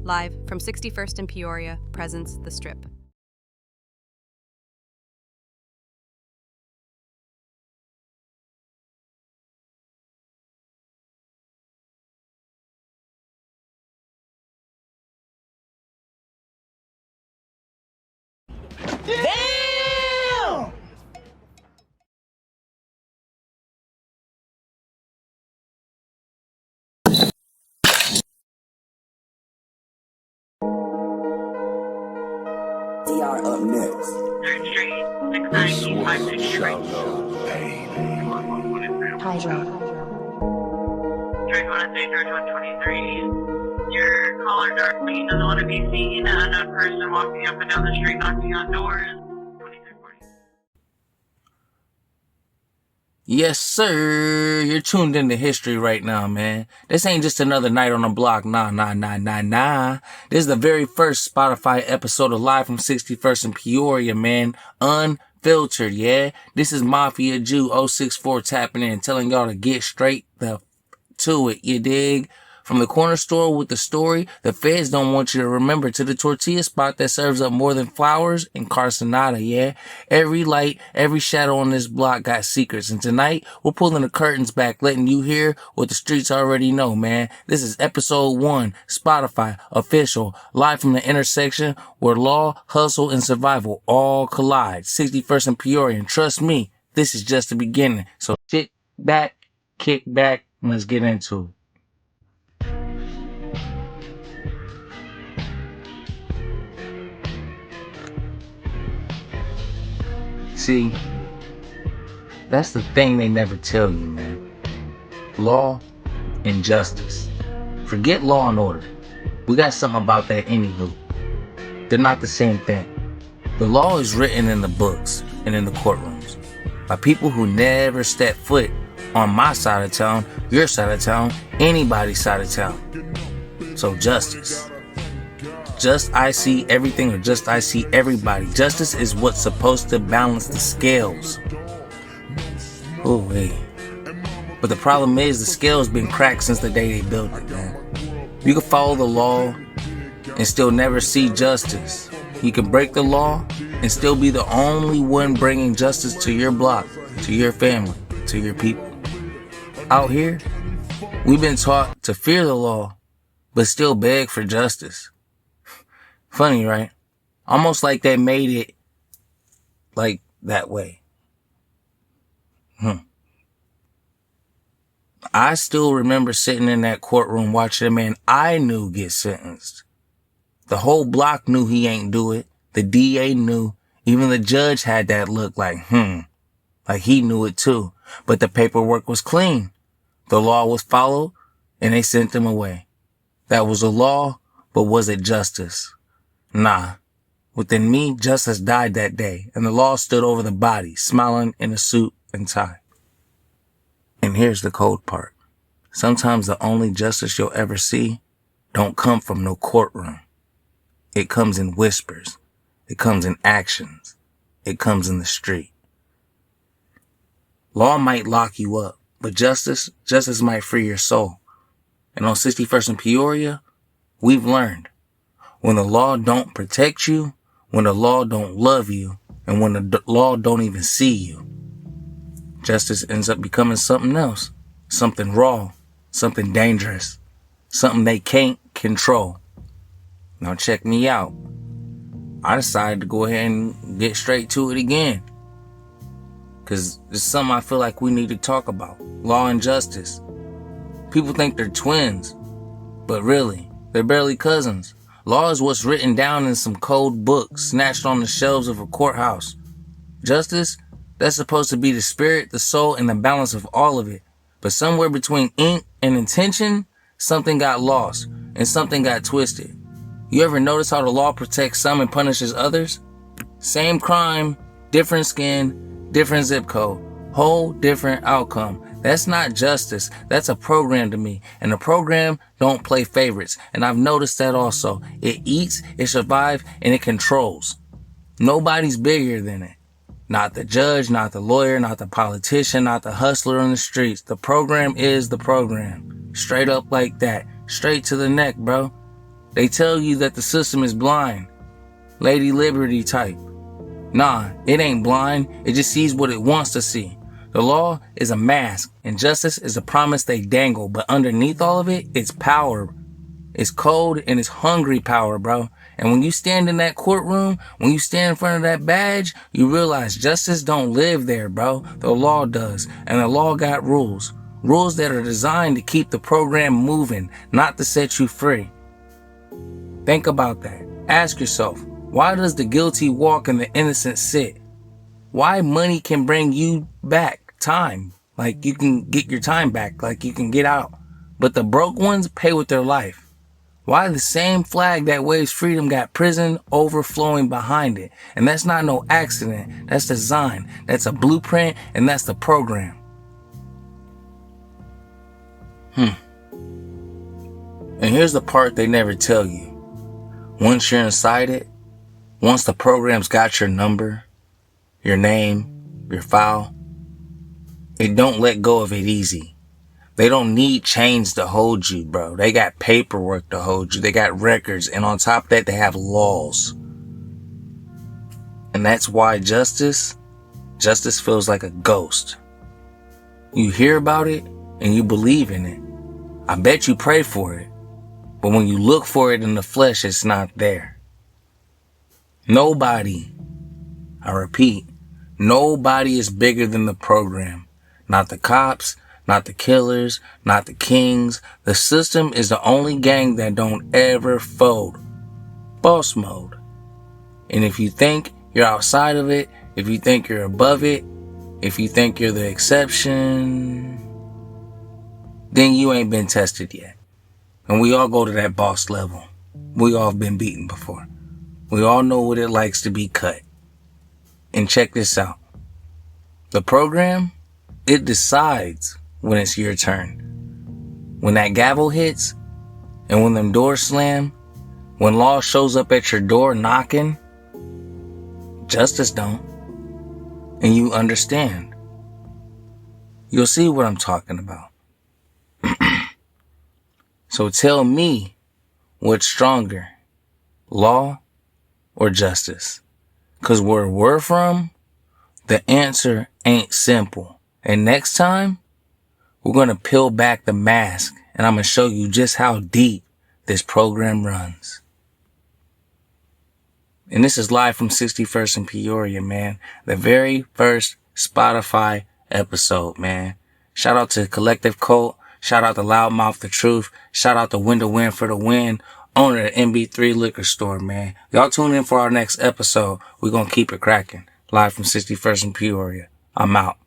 live from 61st and Peoria, presents The Strip. Damn! DR up next. Hydro. Train 123, your caller darkly doesn't want to be seen. An unknown person walking up and down the street knocking on doors. 2340. Yes, sir. You're tuned into history right now, man. This ain't just another night on the block. Nah. This is the very first Spotify episode of Live from 61st and Peoria, man. Unfiltered, yeah? This is Mafia Jew 064 tapping in, telling y'all to get straight to it, you dig? From the corner store with the story, the feds don't want you to remember, to the tortilla spot that serves up more than flowers and carcinata, yeah? Every light, every shadow on this block got secrets, and tonight, we're pulling the curtains back, letting you hear what the streets already know, man. This is episode 1, Spotify, official, live from the intersection where law, hustle, and survival all collide. 61st and Peoria, and trust me, this is just the beginning. So sit back, kick back, and let's get into it. See, that's the thing they never tell you, man. Law and justice. Forget law and order. We got something about that anywho. They're not the same thing. The law is written in the books and in the courtrooms by people who never step foot on my side of town, your side of town, anybody's side of town. So justice. Just I see everything or just I see everybody. Justice is what's supposed to balance the scales. Oh, wait. But the problem is the scale's been cracked since the day they built it, man. You can follow the law and still never see justice. You can break the law and still be the only one bringing justice to your block, to your family, to your people. Out here, we've been taught to fear the law, but still beg for justice. Funny, right? Almost like they made it like that way. I still remember sitting in that courtroom watching a man I knew get sentenced. The whole block knew he ain't do it. The DA knew. Even the judge had that look like he knew it too. But the paperwork was clean. The law was followed and they sent him away. That was a law, but was it justice? Nah. Within me, justice died that day, and the law stood over the body, smiling in a suit and tie. And here's the cold part. Sometimes the only justice you'll ever see don't come from no courtroom. It comes in whispers. It comes in actions. It comes in the street. Law might lock you up, but justice might free your soul. And on 61st and Peoria, we've learned. When the law don't protect you, when the law don't love you, and when the law don't even see you, justice ends up becoming something else, something raw, something dangerous, something they can't control. Now check me out. I decided to go ahead and get straight to it again, because it's something I feel like we need to talk about. Law and justice. People think they're twins, but really, they're barely cousins. Law is what's written down in some cold book snatched on the shelves of a courthouse. Justice, that's supposed to be the spirit, the soul, and the balance of all of it. But somewhere between ink and intention, something got lost and something got twisted. You ever notice how the law protects some and punishes others? Same crime, different skin, different zip code, whole different outcome. That's not justice. That's a program to me. And a program don't play favorites. And I've noticed that also. It eats, it survives, and it controls. Nobody's bigger than it. Not the judge, not the lawyer, not the politician, not the hustler on the streets. The program is the program. Straight up like that. Straight to the neck, bro. They tell you that the system is blind. Lady Liberty type. Nah, it ain't blind. It just sees what it wants to see. The law is a mask, and justice is a promise they dangle, but underneath all of it, it's power. It's cold and it's hungry power, bro. And when you stand in that courtroom, when you stand in front of that badge, you realize justice don't live there, bro. The law does. And the law got rules. Rules that are designed to keep the program moving, not to set you free. Think about that. Ask yourself, why does the guilty walk and the innocent sit? Why money can bring you back time, like you can get your time back, like you can get out, but the broke ones pay with their life. Why the same flag that waves freedom got prison overflowing behind it? And that's not no accident. That's design. That's a blueprint, and that's the program. And here's the part they never tell you. Once you're inside it, once the program's got your number, your name, your file, it don't let go of it easy. They don't need chains to hold you, bro. They got paperwork to hold you. They got records. And on top of that, they have laws. And that's why justice feels like a ghost. You hear about it and you believe in it. I bet you pray for it. But when you look for it in the flesh, it's not there. Nobody, I repeat, nobody is bigger than the program. Not the cops, not the killers, not the kings. The system is the only gang that don't ever fold. Boss mode. And if you think you're outside of it, if you think you're above it, if you think you're the exception, then you ain't been tested yet. And we all go to that boss level. We all have been beaten before. We all know what it likes to be cut. And check this out. The program, it decides when it's your turn. When that gavel hits, and when them doors slam, when law shows up at your door knocking, justice don't. And you understand. You'll see what I'm talking about. So tell me what's stronger, law or justice? Because where we're from, the answer ain't simple. And next time, we're going to peel back the mask and I'm going to show you just how deep this program runs. And this is live from 61st in Peoria, man. The very first Spotify episode, man. Shout out to Collective Cult. Shout out to Loudmouth The Truth. Shout out to Window Win for the Win. Owner of the MB3 Liquor Store, man. Y'all tune in for our next episode. We're going to keep it cracking. Live from 61st in Peoria. I'm out.